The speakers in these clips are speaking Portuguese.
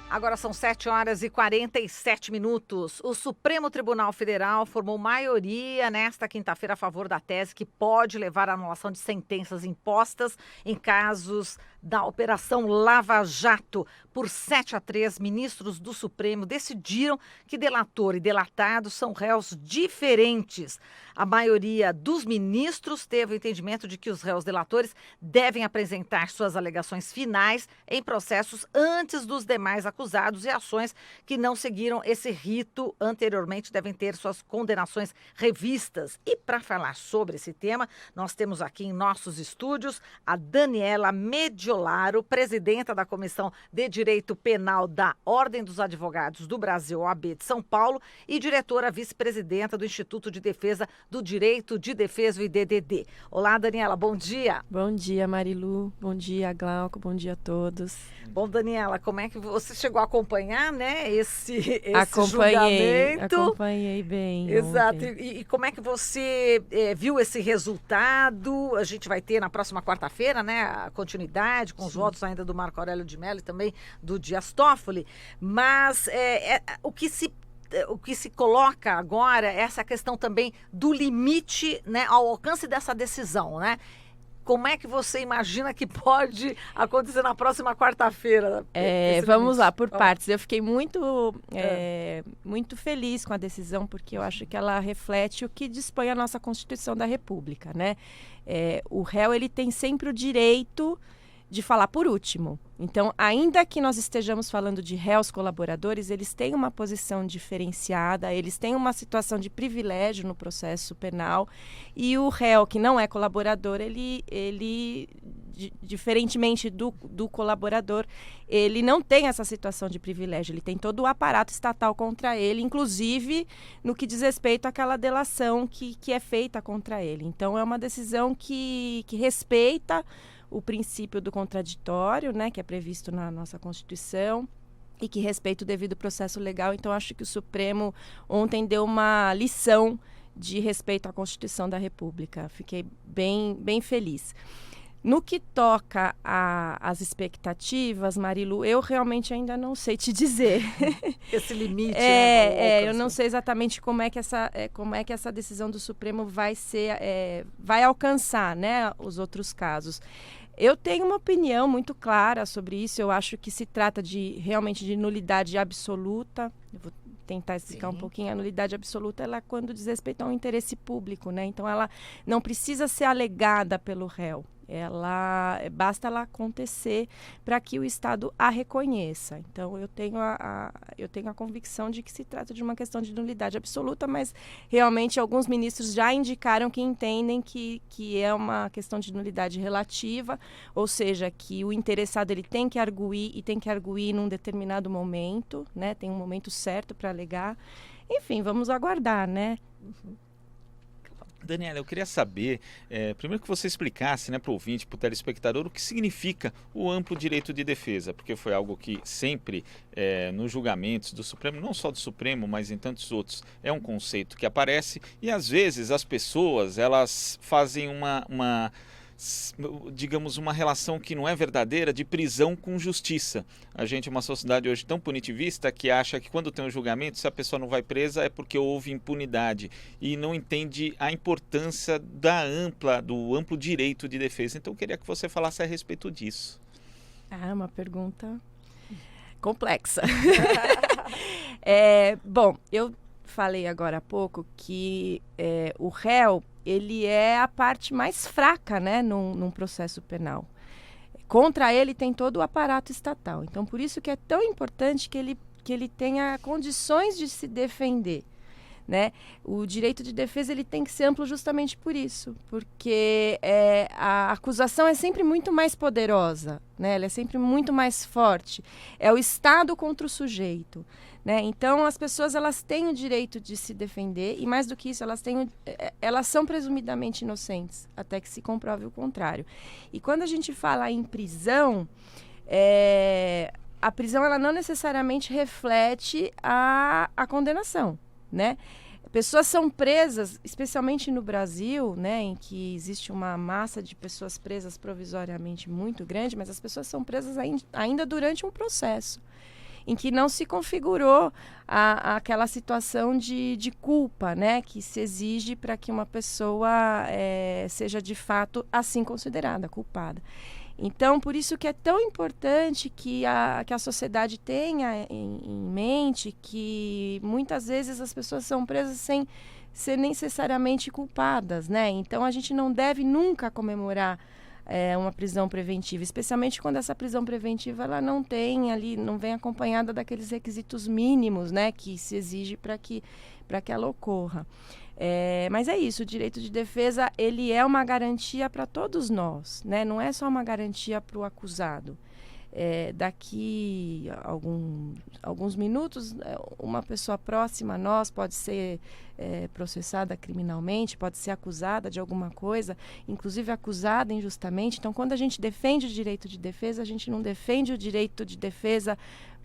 Agora são 7h47. O Supremo Tribunal Federal formou maioria nesta quinta-feira a favor da tese que pode levar à anulação de sentenças impostas em casos da Operação Lava Jato. Por 7-3, ministros do Supremo decidiram que delator e delatado são réus diferentes. A maioria dos ministros teve o entendimento de que os réus delatores devem apresentar suas alegações finais em processos antes dos demais acusados, e ações que não seguiram esse rito anteriormente devem ter suas condenações revistas. E para falar sobre esse tema, nós temos aqui em nossos estúdios a Daniela Mediolaro, presidenta da Comissão de Direito Penal da Ordem dos Advogados do Brasil, OAB de São Paulo, e diretora vice-presidenta do Instituto de Defesa do Direito de Defesa, o IDDD. Olá, Daniela, bom dia. Bom dia, Marilu. Bom dia, Glauco. Bom dia a todos. Bom, Daniela, como é que você chegou a acompanhar, né, esse julgamento? Acompanhei bem. Exato. E como é que você viu esse resultado? A gente vai ter na próxima quarta-feira, né, a continuidade com os votos ainda do Marco Aurélio de Mello e também do Dias Toffoli. Mas o que se coloca agora é essa questão também do limite, né, ao alcance dessa decisão, né? Como é que você imagina que pode acontecer na próxima quarta-feira? Vamos lá, por partes. Eu fiquei muito feliz com a decisão, porque eu acho que ela reflete o que dispõe a nossa Constituição da República, né? O réu, ele tem sempre o direito de falar por último. Então, ainda que nós estejamos falando de réus colaboradores, eles têm uma posição diferenciada, eles têm uma situação de privilégio no processo penal, e o réu que não é colaborador, ele diferentemente do colaborador, ele não tem essa situação de privilégio, ele tem todo o aparato estatal contra ele, inclusive no que diz respeito àquela delação que é feita contra ele. Então, é uma decisão que respeita o princípio do contraditório, né, que é previsto na nossa Constituição, e que respeita o devido processo legal. Então, acho que o Supremo ontem deu uma lição de respeito à Constituição da República. Fiquei bem feliz. No que toca às expectativas, Marilu, eu realmente ainda não sei te dizer. Esse limite, eu não sei exatamente como é que essa decisão do Supremo vai alcançar, né, os outros casos. Eu tenho uma opinião muito clara sobre isso. Eu acho que se trata realmente de nulidade absoluta. Eu vou tentar explicar um pouquinho. A nulidade absoluta, ela é quando diz respeito ao interesse público, né? Então, ela não precisa ser alegada pelo réu. Basta ela acontecer para que o Estado a reconheça. Então, eu tenho a convicção de que se trata de uma questão de nulidade absoluta, mas realmente alguns ministros já indicaram que entendem que é uma questão de nulidade relativa, ou seja, que o interessado ele tem que arguir e tem que arguir num determinado momento, né? Tem um momento certo para alegar. Enfim, vamos aguardar, né? Daniela, eu queria saber, primeiro que você explicasse, né, para o ouvinte, para o telespectador, o que significa o amplo direito de defesa, porque foi algo que sempre, nos julgamentos do Supremo, não só do Supremo, mas em tantos outros, é um conceito que aparece, e às vezes as pessoas, elas fazem digamos, uma relação que não é verdadeira de prisão com justiça. A gente é uma sociedade hoje tão punitivista que acha que quando tem um julgamento, se a pessoa não vai presa é porque houve impunidade e não entende a importância do amplo direito de defesa. Então eu queria que você falasse a respeito disso. Uma pergunta complexa. Bom, eu falei agora há pouco que o réu, ele é a parte mais fraca, né, num processo penal. Contra ele tem todo o aparato estatal. Então, por isso que é tão importante que ele tenha condições de se defender, né? O direito de defesa ele tem que ser amplo justamente por isso, porque a acusação é sempre muito mais poderosa, né? Ela é sempre muito mais forte. É o Estado contra o sujeito, né? Então, as pessoas elas têm o direito de se defender e, mais do que isso, elas são presumidamente inocentes, até que se comprove o contrário. E quando a gente fala em prisão, a prisão ela não necessariamente reflete a condenação, né? Pessoas são presas, especialmente no Brasil, né, em que existe uma massa de pessoas presas provisoriamente muito grande, mas as pessoas são presas ainda durante um processo. em que não se configurou aquela situação de culpa, né, que se exige para que uma pessoa seja de fato assim considerada culpada. Então, por isso que é tão importante que a sociedade tenha em mente que muitas vezes as pessoas são presas sem ser necessariamente culpadas, né? Então, a gente não deve nunca comemorar uma prisão preventiva, especialmente quando essa prisão preventiva ela não vem acompanhada daqueles requisitos mínimos, né, que se exige para que ela ocorra. Mas é isso, o direito de defesa ele é uma garantia para todos nós, né? Não é só uma garantia para o acusado. Daqui a alguns minutos, uma pessoa próxima a nós pode ser processada criminalmente, pode ser acusada de alguma coisa, inclusive acusada injustamente. Então, quando a gente defende o direito de defesa, a gente não defende o direito de defesa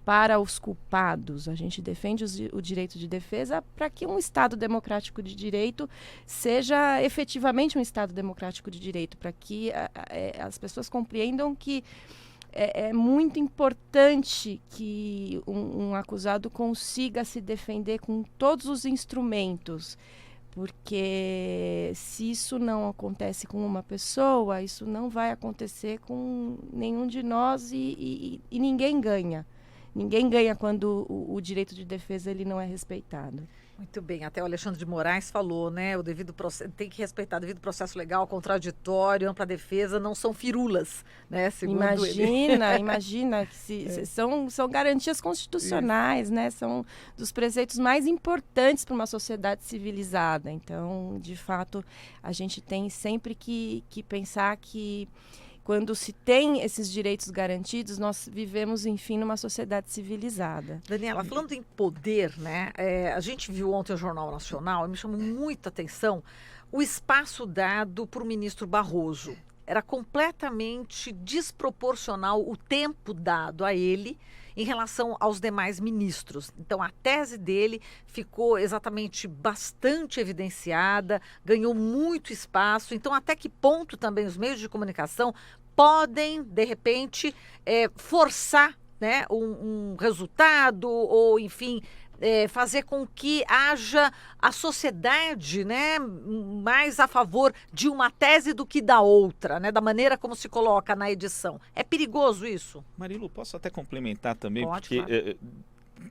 para os culpados. A gente defende o direito de defesa para que um Estado democrático de direito seja efetivamente um Estado democrático de direito, para que as pessoas compreendam que é muito importante que um acusado consiga se defender com todos os instrumentos, porque se isso não acontece com uma pessoa, isso não vai acontecer com nenhum de nós e ninguém ganha. Ninguém ganha quando o direito de defesa ele não é respeitado. Muito bem, até o Alexandre de Moraes falou, né? O devido tem que respeitar o devido processo legal, contraditório, ampla defesa, não são firulas, né? Segundo imagina que são garantias constitucionais, né? São dos preceitos mais importantes para uma sociedade civilizada. Então, de fato, a gente tem sempre que pensar que quando se tem esses direitos garantidos, nós vivemos, enfim, numa sociedade civilizada. Daniela, falando em poder, né? A gente viu ontem o Jornal Nacional e me chamou muita atenção o espaço dado para o ministro Barroso. Era completamente desproporcional o tempo dado a ele em relação aos demais ministros. Então, a tese dele ficou exatamente bastante evidenciada, ganhou muito espaço. Então, até que ponto também os meios de comunicação podem, de repente, forçar, né, um resultado ou, enfim, fazer com que haja a sociedade, né, mais a favor de uma tese do que da outra, né, da maneira como se coloca na edição. É perigoso isso? Marilu, posso até complementar também, Pode, porque claro.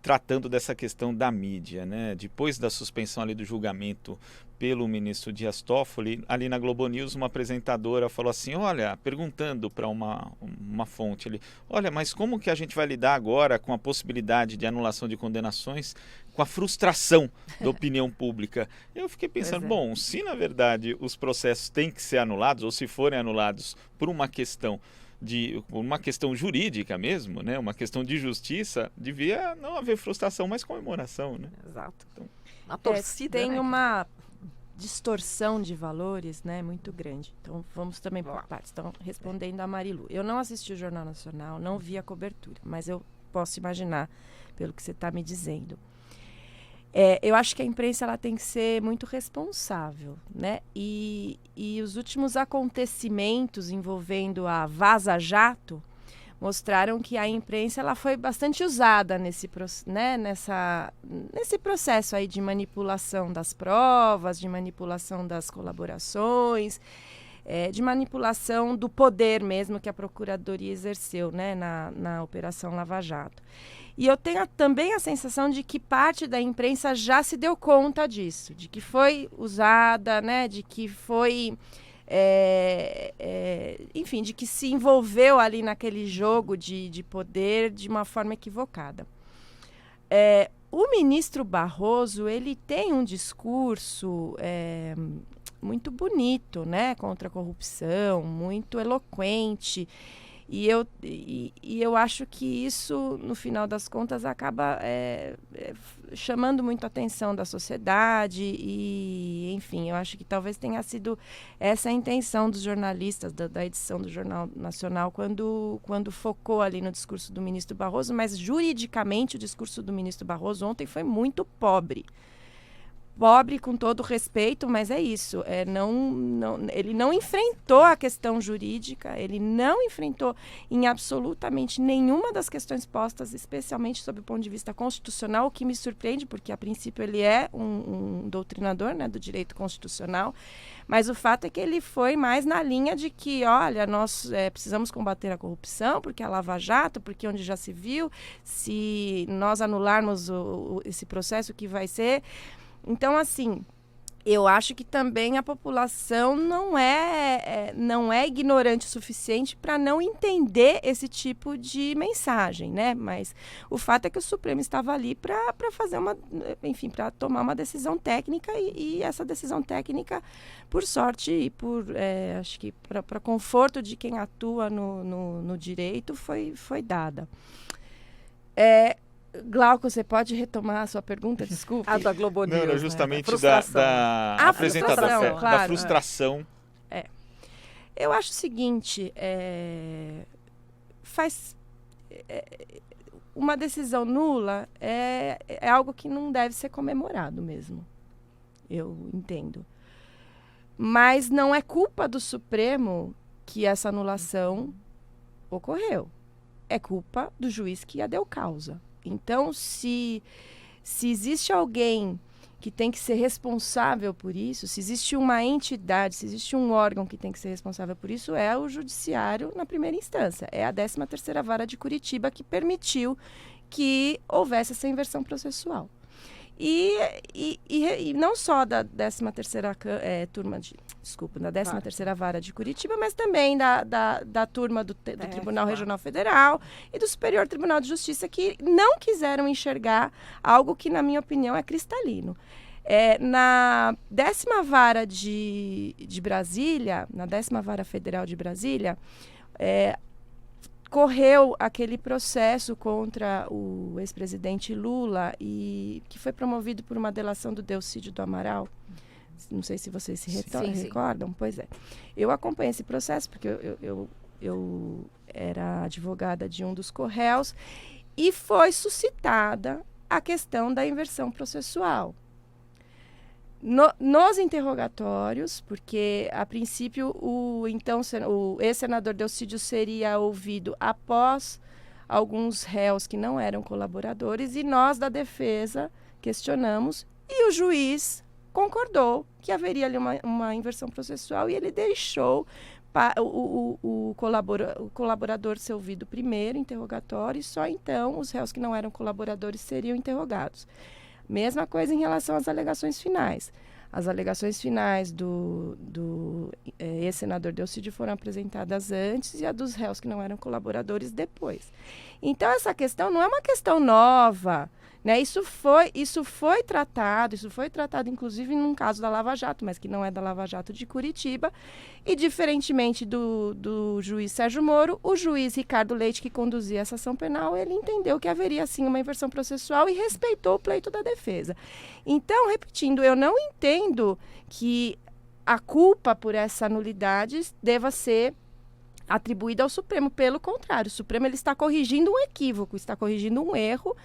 Tratando dessa questão da mídia, né, depois da suspensão ali do julgamento pelo ministro Dias Toffoli, ali na Globo News, uma apresentadora falou assim, olha, perguntando para uma fonte ali, olha, mas como que a gente vai lidar agora com a possibilidade de anulação de condenações, com a frustração da opinião pública? Eu fiquei pensando, bom, se na verdade os processos têm que ser anulados, ou se forem anulados por uma questão jurídica mesmo, né? Uma questão de justiça, devia não haver frustração, mas comemoração, né? Exato. Então, a torcida, tem né? uma distorção de valores, né, muito grande. Então, vamos também por partes. Então, respondendo a Marilu. Eu não assisti o Jornal Nacional, não vi a cobertura, mas eu posso imaginar pelo que você está me dizendo. Eu acho que a imprensa ela tem que ser muito responsável, né? E os últimos acontecimentos envolvendo a Vaza Jato mostraram que a imprensa ela foi bastante usada nesse processo aí de manipulação das provas, de manipulação das colaborações, de manipulação do poder mesmo que a Procuradoria exerceu, né, na Operação Lava Jato. E eu tenho também a sensação de que parte da imprensa já se deu conta disso, de que foi usada, né, de que foi, enfim, de que se envolveu ali naquele jogo de poder de uma forma equivocada. O ministro Barroso, ele tem um discurso muito bonito, né, contra a corrupção, muito eloquente. E eu acho que isso, no final das contas, acaba chamando muito a atenção da sociedade e, enfim, eu acho que talvez tenha sido essa a intenção dos jornalistas da edição do Jornal Nacional quando focou ali no discurso do ministro Barroso, mas juridicamente o discurso do ministro Barroso ontem foi muito pobre. pobre, com todo respeito, mas é isso. Ele não enfrentou a questão jurídica, ele não enfrentou em absolutamente nenhuma das questões postas, especialmente sob o ponto de vista constitucional, o que me surpreende, porque a princípio ele é um doutrinador, né, do direito constitucional, mas o fato é que ele foi mais na linha de que, olha, nós precisamos combater a corrupção, porque a Lava Jato, porque onde já se viu, se nós anularmos esse processo, que vai ser... Então, assim, eu acho que também a população não é ignorante o suficiente para não entender esse tipo de mensagem, né? Mas o fato é que o Supremo estava ali para fazer para tomar uma decisão técnica e essa decisão técnica, por sorte e acho que para conforto de quem atua no direito, foi dada. Glauco, você pode retomar a sua pergunta? Desculpe. A da Globo News. Não, era justamente né? da apresentadora, claro, da frustração. Eu acho o seguinte, uma decisão nula é algo que não deve ser comemorado mesmo. Eu entendo. Mas não é culpa do Supremo que essa anulação ocorreu. É culpa do juiz que a deu causa. Então, se existe alguém que tem que ser responsável por isso, se existe uma entidade, se existe um órgão que tem que ser responsável por isso, é o Judiciário na primeira instância. É a 13ª Vara de Curitiba que permitiu que houvesse essa inversão processual. E não só da 13ª da 13ª Vara de Curitiba, mas também da turma do Tribunal Regional Federal e do Superior Tribunal de Justiça, que não quiseram enxergar algo que, na minha opinião, é cristalino. Na 10ª Vara de Brasília, na 10ª Vara Federal de Brasília, correu aquele processo contra o ex-presidente Lula, e que foi promovido por uma delação do Delcídio do Amaral. Não sei se vocês se recordam. Pois é. Eu acompanhei esse processo porque eu era advogada de um dos corréus e foi suscitada a questão da inversão processual. Nos interrogatórios, porque a princípio o ex-senador Delcídio seria ouvido após alguns réus que não eram colaboradores, e nós da defesa questionamos e o juiz concordou que haveria ali uma inversão processual e ele deixou o colaborador ser ouvido primeiro, interrogatório, e só então os réus que não eram colaboradores seriam interrogados. Mesma coisa em relação às alegações finais. As alegações finais do ex-senador Delcídio foram apresentadas antes e a dos réus que não eram colaboradores depois. Então, essa questão não é uma questão nova, né? Isso foi tratado inclusive num caso da Lava Jato, mas que não é da Lava Jato de Curitiba. E, diferentemente do juiz Sérgio Moro, o juiz Ricardo Leite, que conduzia essa ação penal, ele entendeu que haveria, sim, uma inversão processual e respeitou o pleito da defesa. Então, repetindo, eu não entendo que a culpa por essa nulidade deva ser atribuída ao Supremo. Pelo contrário, o Supremo ele está corrigindo um equívoco, está corrigindo um erro.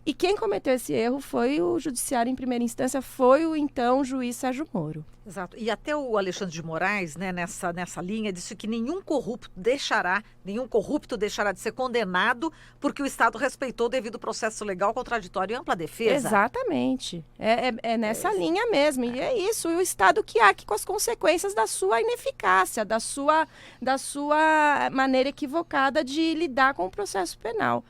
E quem cometeu esse erro foi o Judiciário em primeira instância, foi o então juiz Sérgio Moro. Exato. E até o Alexandre de Moraes, né, nessa linha, disse que nenhum corrupto deixará de ser condenado porque o Estado respeitou o devido processo legal, contraditório e ampla defesa. Exatamente. É nessa linha mesmo. E é isso. E o Estado que arque com as consequências da sua ineficácia, da sua maneira equivocada de lidar com o processo penal.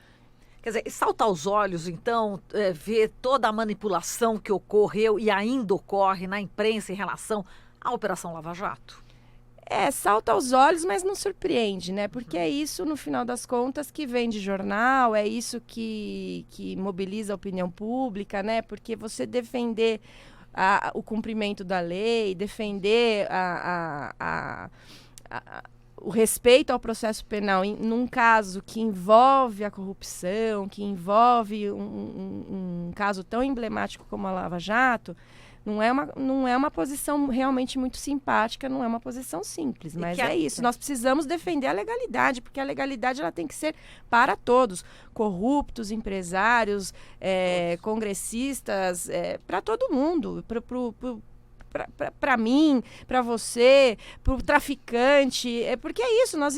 Quer dizer, salta aos olhos, então, ver toda a manipulação que ocorreu e ainda ocorre na imprensa em relação à Operação Lava Jato? Salta aos olhos, mas não surpreende, né? Porque é isso, no final das contas, que vem de jornal, é isso que mobiliza a opinião pública, né? Porque você defender o cumprimento da lei, defender o respeito ao processo penal num caso que envolve a corrupção, que envolve um caso tão emblemático como a Lava Jato, Não é uma posição realmente muito simpática, não é uma posição simples, mas é isso. Nós precisamos defender a legalidade, porque a legalidade ela tem que ser para todos, corruptos, empresários, congressistas, para todo mundo, para mim, para você, para o traficante, porque é isso, nós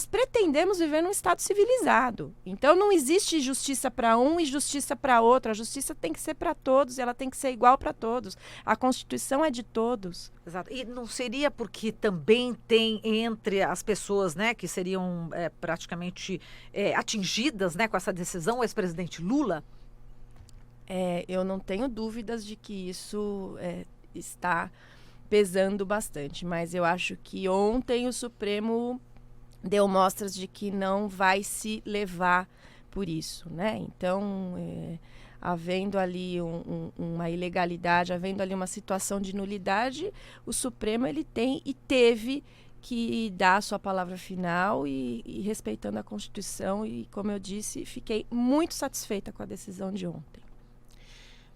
pretendemos viver num estado civilizado. Então não existe justiça para um e justiça para outro. A justiça tem que ser para todos, ela tem que ser igual para todos. A Constituição é de todos. Exato. E não seria porque também tem entre as pessoas, né, que seriam praticamente atingidas, né, com essa decisão, o ex-presidente Lula? Eu não tenho dúvidas de que isso está pesando bastante, mas eu acho que ontem o Supremo deu mostras de que não vai se levar por isso, né? Então, havendo ali uma ilegalidade, havendo ali uma situação de nulidade, o Supremo ele tem e teve que dar a sua palavra final e respeitando a Constituição, e como eu disse, fiquei muito satisfeita com a decisão de ontem.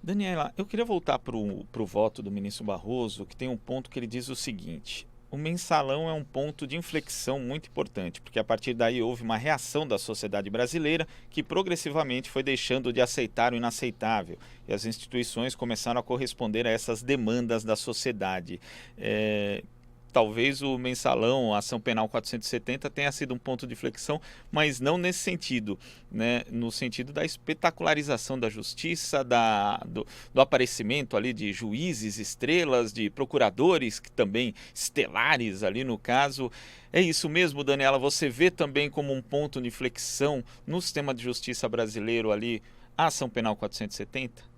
Daniela, eu queria voltar para o voto do ministro Barroso, que tem um ponto que ele diz o seguinte: o mensalão é um ponto de inflexão muito importante, porque a partir daí houve uma reação da sociedade brasileira que progressivamente foi deixando de aceitar o inaceitável, e as instituições começaram a corresponder a essas demandas da sociedade. Talvez o mensalão, a ação penal 470, tenha sido um ponto de inflexão, mas não nesse sentido, né? No sentido da espetacularização da justiça, do aparecimento ali de juízes estrelas, de procuradores que também estelares ali no caso. É isso mesmo, Daniela? Você vê também como um ponto de inflexão no sistema de justiça brasileiro ali a ação penal 470?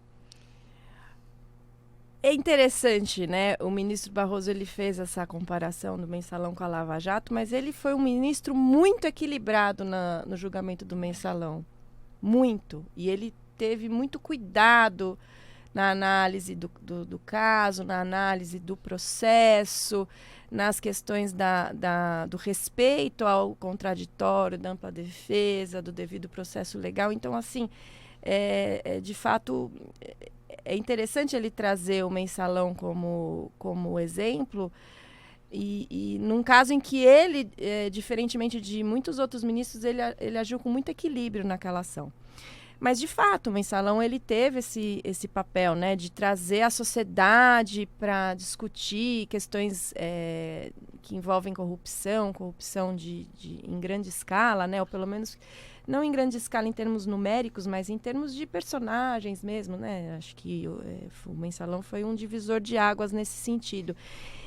É interessante, né? O ministro Barroso ele fez essa comparação do mensalão com a Lava Jato, mas ele foi um ministro muito equilibrado no julgamento do mensalão. Muito. E ele teve muito cuidado na análise do caso, na análise do processo, nas questões do respeito ao contraditório, da ampla defesa, do devido processo legal. Então, assim, de fato... É interessante ele trazer o mensalão como exemplo, e num caso em que ele, diferentemente de muitos outros ministros, ele agiu com muito equilíbrio naquela ação. Mas, de fato, o mensalão ele teve esse papel, né, de trazer a sociedade para discutir questões que envolvem corrupção em grande escala, né, ou pelo menos... Não em grande escala em termos numéricos, mas em termos de personagens mesmo, né? Acho que o mensalão foi um divisor de águas nesse sentido.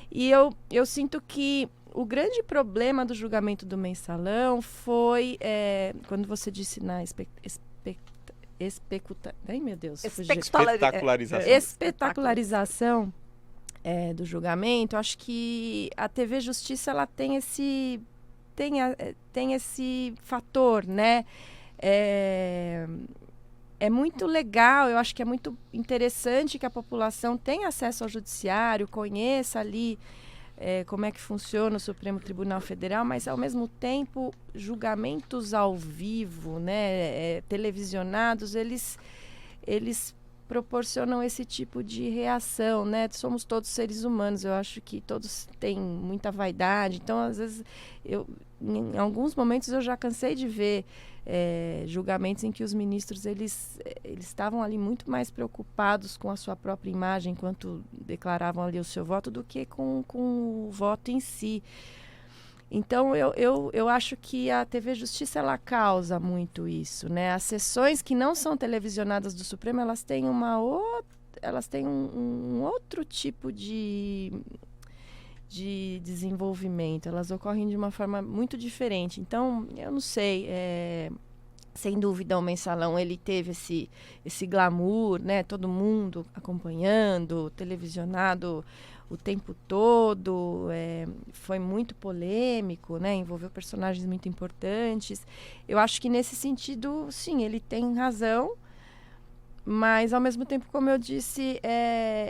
E eu sinto que o grande problema do julgamento do mensalão foi, quando você disse na espetacularização do julgamento, acho que a TV Justiça ela tem esse fator, né? É muito legal, eu acho que é muito interessante que a população tenha acesso ao judiciário, conheça ali como é que funciona o Supremo Tribunal Federal, mas, ao mesmo tempo, julgamentos ao vivo, né, televisionados, eles proporcionam esse tipo de reação, né? Somos todos seres humanos, eu acho que todos têm muita vaidade, então às vezes em alguns momentos eu já cansei de ver julgamentos em que os ministros eles estavam ali muito mais preocupados com a sua própria imagem enquanto declaravam ali o seu voto do que com o voto em si. Então, eu acho que a TV Justiça, ela causa muito isso, né? As sessões que não são televisionadas do Supremo, elas têm um outro tipo de desenvolvimento. Elas ocorrem de uma forma muito diferente. Então, eu não sei, sem dúvida o mensalão, ele teve esse glamour, né? Todo mundo acompanhando, televisionado o tempo todo, foi muito polêmico, né? Envolveu personagens muito importantes. Eu acho que nesse sentido, sim, ele tem razão, Mas, ao mesmo tempo, como eu disse,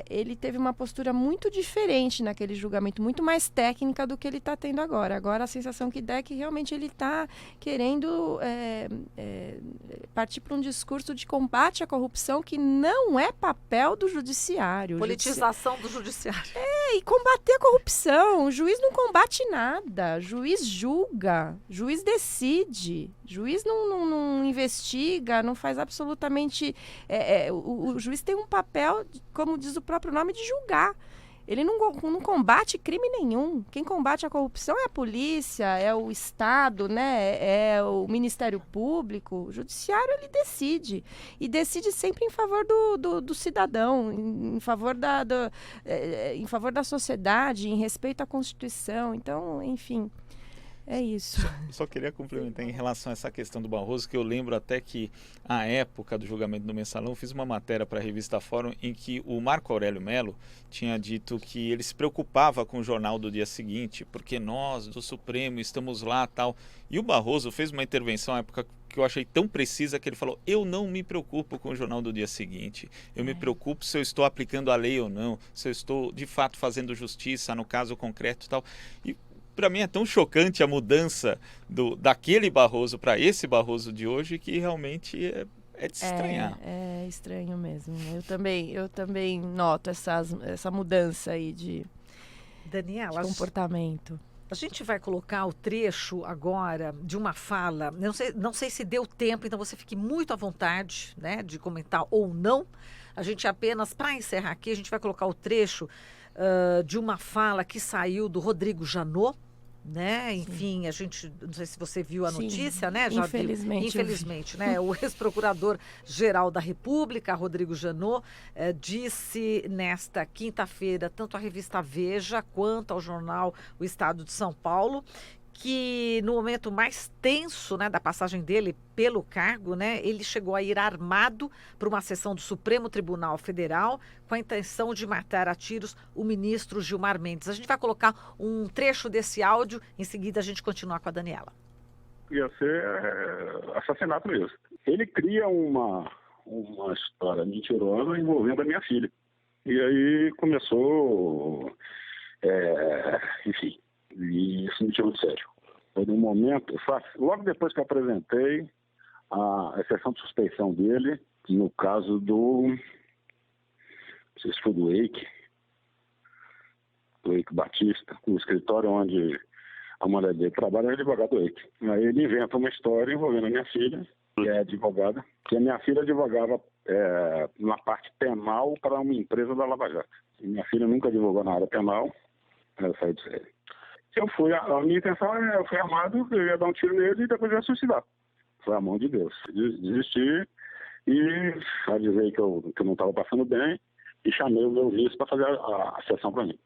ele teve uma postura muito diferente naquele julgamento, muito mais técnica do que ele está tendo agora. Agora, a sensação que dá é que realmente ele está querendo partir para um discurso de combate à corrupção que não é papel do judiciário. Politização do judiciário. E combater a corrupção. O juiz não combate nada. O juiz julga. O juiz decide. O juiz não investiga, não faz absolutamente... O juiz tem um papel, como diz o próprio nome, de julgar. Ele não combate crime nenhum. Quem combate a corrupção é a polícia, é o Estado, né? É o Ministério Público. O judiciário, ele decide. E decide sempre em favor do cidadão, em favor em favor da sociedade, em respeito à Constituição. Então, enfim... É isso. Só queria complementar em relação a essa questão do Barroso, que eu lembro até que, à época do julgamento do Mensalão, eu fiz uma matéria para a revista Fórum em que o Marco Aurélio Mello tinha dito que ele se preocupava com o jornal do dia seguinte, porque nós, do Supremo, estamos lá tal. E o Barroso fez uma intervenção à época que eu achei tão precisa que ele falou: eu não me preocupo com o jornal do dia seguinte, eu me preocupo se eu estou aplicando a lei ou não, se eu estou de fato fazendo justiça no caso concreto e tal. E para mim é tão chocante a mudança daquele Barroso para esse Barroso de hoje que realmente é de se estranhar. É estranho mesmo. Eu também noto essa mudança aí de Daniela, comportamento. A gente vai colocar o trecho agora de uma fala, não sei se deu tempo, então você fique muito à vontade, né, de comentar ou não. A gente apenas, para encerrar aqui, a gente vai colocar o trecho de uma fala que saiu do Rodrigo Janot, né? Enfim, a gente, não sei se você viu a notícia, né? Já infelizmente. Infelizmente, né? O ex-procurador-geral da República, Rodrigo Janot, disse nesta quinta-feira, tanto à revista Veja quanto ao jornal O Estado de São Paulo, que no momento mais tenso, né, da passagem dele pelo cargo, né, ele chegou a ir armado para uma sessão do Supremo Tribunal Federal com a intenção de matar a tiros o ministro Gilmar Mendes. A gente vai colocar um trecho desse áudio, em seguida a gente continua com a Daniela. Ia ser assassinato mesmo. Ele cria uma história mentirosa envolvendo a minha filha. E aí começou, enfim... E isso me tirou de sério. Foi num momento, logo depois que eu apresentei a exceção de suspeição dele, no caso não sei se foi do Eike Batista, no escritório onde a mulher dele trabalha, é advogado do Eike. Aí ele inventa uma história envolvendo a minha filha, que é advogada, que a minha filha advogava na parte penal para uma empresa da Lava Jato. E minha filha nunca advogou na área penal, ela saiu de série. A minha intenção eu fui armado, eu ia dar um tiro nele e depois eu ia suicidar. Foi a mão de Deus. Desisti e avisei que eu não estava passando bem e chamei o meu vice para fazer a sessão para mim.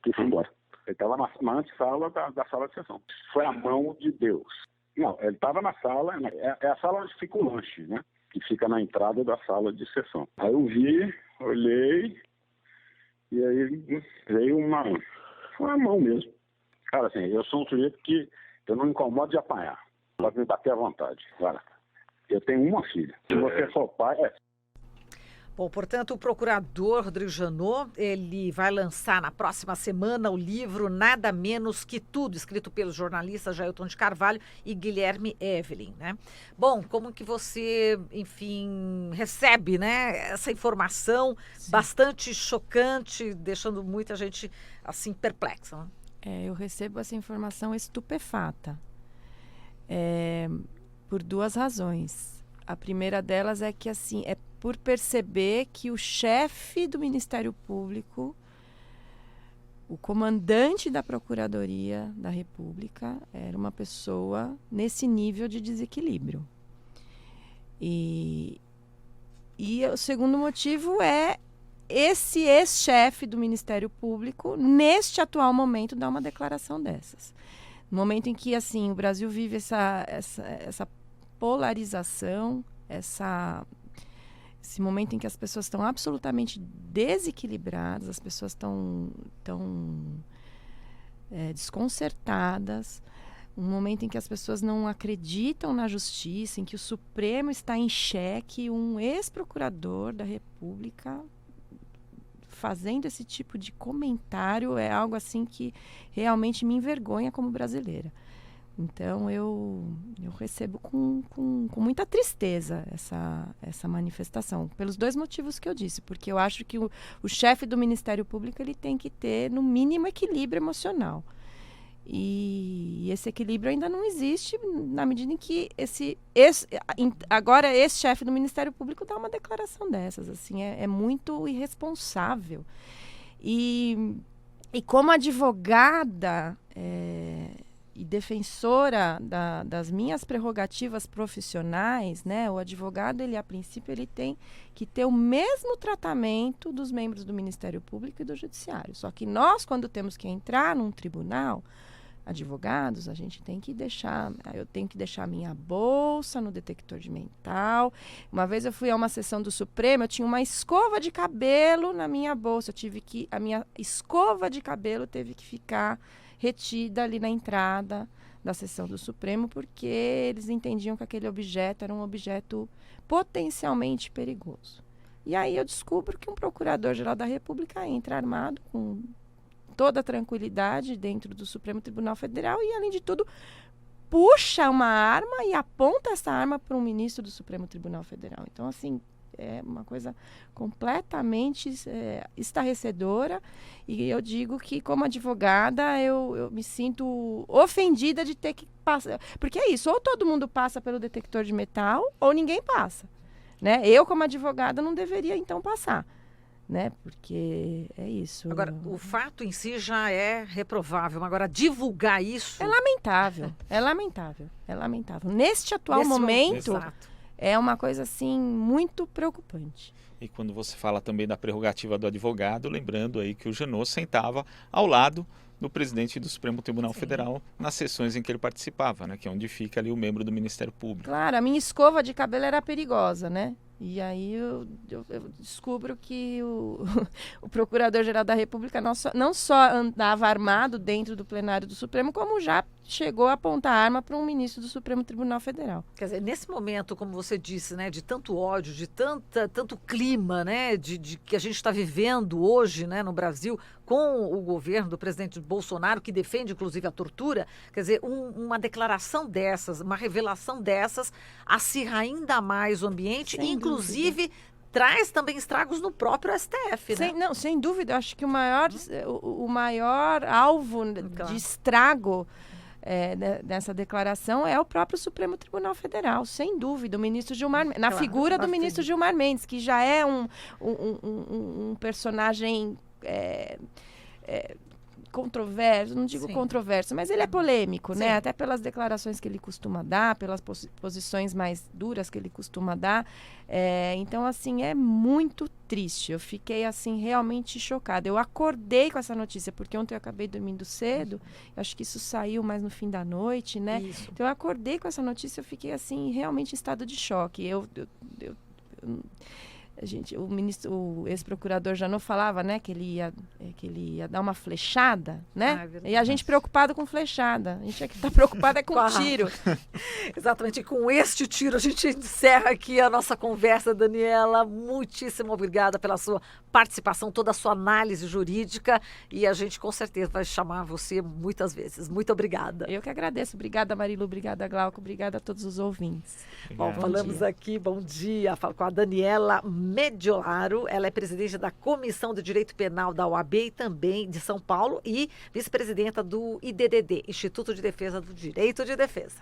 E fui embora. Ele estava na antessala da sala de sessão. Foi a mão de Deus. Não, ele estava na sala, é a sala onde fica o lanche, né? Que fica na entrada da sala de sessão. Aí eu vi, olhei e aí veio foi a mão mesmo. Cara, assim, eu sou um sujeito que eu não me incomodo de apanhar. Pode me bater à vontade. Cara, eu tenho uma filha. Se você for pai, Bom, portanto, o procurador Rodrigo Janot, ele vai lançar na próxima semana o livro Nada Menos Que Tudo, escrito pelos jornalistas Jailton de Carvalho e Guilherme Evelyn, né? Bom, como que você, enfim, recebe, né, essa informação bastante chocante, deixando muita gente, assim, perplexa, né? Eu recebo essa informação estupefata, por duas razões. A primeira delas é que, assim, por perceber que o chefe do Ministério Público, o comandante da Procuradoria da República, era uma pessoa nesse nível de desequilíbrio. E o segundo motivo é esse ex-chefe do Ministério Público, neste atual momento, dar uma declaração dessas. No momento em que, assim, o Brasil vive essa polarização, esse momento em que as pessoas estão absolutamente desequilibradas, as pessoas estão desconcertadas, um momento em que as pessoas não acreditam na justiça, em que o Supremo está em xeque, um ex-procurador da República fazendo esse tipo de comentário é algo assim que realmente me envergonha como brasileira. Então, eu recebo com muita tristeza essa manifestação, pelos 2 motivos que eu disse, porque eu acho que o chefe do Ministério Público ele tem que ter, no mínimo, equilíbrio emocional. E esse equilíbrio ainda não existe na medida em que agora esse chefe do Ministério Público dá uma declaração dessas. Assim, é muito irresponsável. E como advogada e defensora das minhas prerrogativas profissionais, né, o advogado, ele a princípio, ele tem que ter o mesmo tratamento dos membros do Ministério Público e do Judiciário. Só que nós, quando temos que entrar num tribunal, advogados, eu tenho que deixar minha bolsa no detector de mental. Uma vez eu fui a uma sessão do Supremo, eu tinha uma escova de cabelo na minha bolsa, a minha escova de cabelo teve que ficar retida ali na entrada da sessão do Supremo, porque eles entendiam que aquele objeto era um objeto potencialmente perigoso. E aí eu descubro que um procurador-geral da República entra armado com toda a tranquilidade dentro do Supremo Tribunal Federal e, além de tudo, puxa uma arma e aponta essa arma para um ministro do Supremo Tribunal Federal. Então, assim, é uma coisa completamente estarrecedora, e eu digo que, como advogada, eu me sinto ofendida de ter que passar, porque é isso, ou todo mundo passa pelo detector de metal, ou ninguém passa, né? Eu, como advogada, não deveria, então, passar, né? Porque é isso. Agora, o fato em si já é reprovável. Agora, divulgar isso... É lamentável. Neste atual momento, é uma coisa, assim, muito preocupante. E quando você fala também da prerrogativa do advogado, lembrando aí que o Janot sentava ao lado do presidente do Supremo Tribunal Federal nas sessões em que ele participava, né? Que é onde fica ali o membro do Ministério Público. Claro, a minha escova de cabelo era perigosa, né? E aí eu descubro que o Procurador-Geral da República não só andava armado dentro do plenário do Supremo, como já chegou a apontar arma para um ministro do Supremo Tribunal Federal. Quer dizer, nesse momento, como você disse, né, de tanto ódio, de tanto clima, né, de que a gente está vivendo hoje, né, no Brasil, com o governo do presidente Bolsonaro, que defende, inclusive, a tortura, quer dizer, uma declaração dessas, uma revelação dessas, acirra ainda mais o ambiente, e, inclusive, traz também estragos no próprio STF, né? Sem dúvida, eu acho que o maior alvo de estrago dessa declaração é o próprio Supremo Tribunal Federal, sem dúvida, o ministro Gilmar Mendes, na figura do ministro Gilmar Mendes, que já é um personagem controverso, não digo controverso, mas ele é polêmico, né? Até pelas declarações que ele costuma dar, pelas posições mais duras que ele costuma dar. Então, assim, é muito triste. Eu fiquei, assim, realmente chocada. Eu acordei com essa notícia, porque ontem eu acabei dormindo cedo, acho que isso saiu mais no fim da noite, né? Isso. Então, eu acordei com essa notícia, eu fiquei, assim, realmente em estado de choque. O ex-procurador Janot falava, né, que ele ia dar uma flechada, né? E a gente preocupado com flechada. A gente é que está preocupada com tiro. Exatamente. E com este tiro a gente encerra aqui a nossa conversa, Daniela. Muitíssimo obrigada pela sua participação, toda a sua análise jurídica, e a gente com certeza vai chamar você muitas vezes. Muito obrigada. Eu que agradeço. Obrigada, Marilu. Obrigada, Glauco. Obrigada a todos os ouvintes. Bom, falamos aqui, bom dia, com a Daniela Mediolaro. Ela é presidente da Comissão de Direito Penal da OAB e também de São Paulo, e vice-presidenta do IDDD, Instituto de Defesa do Direito de Defesa.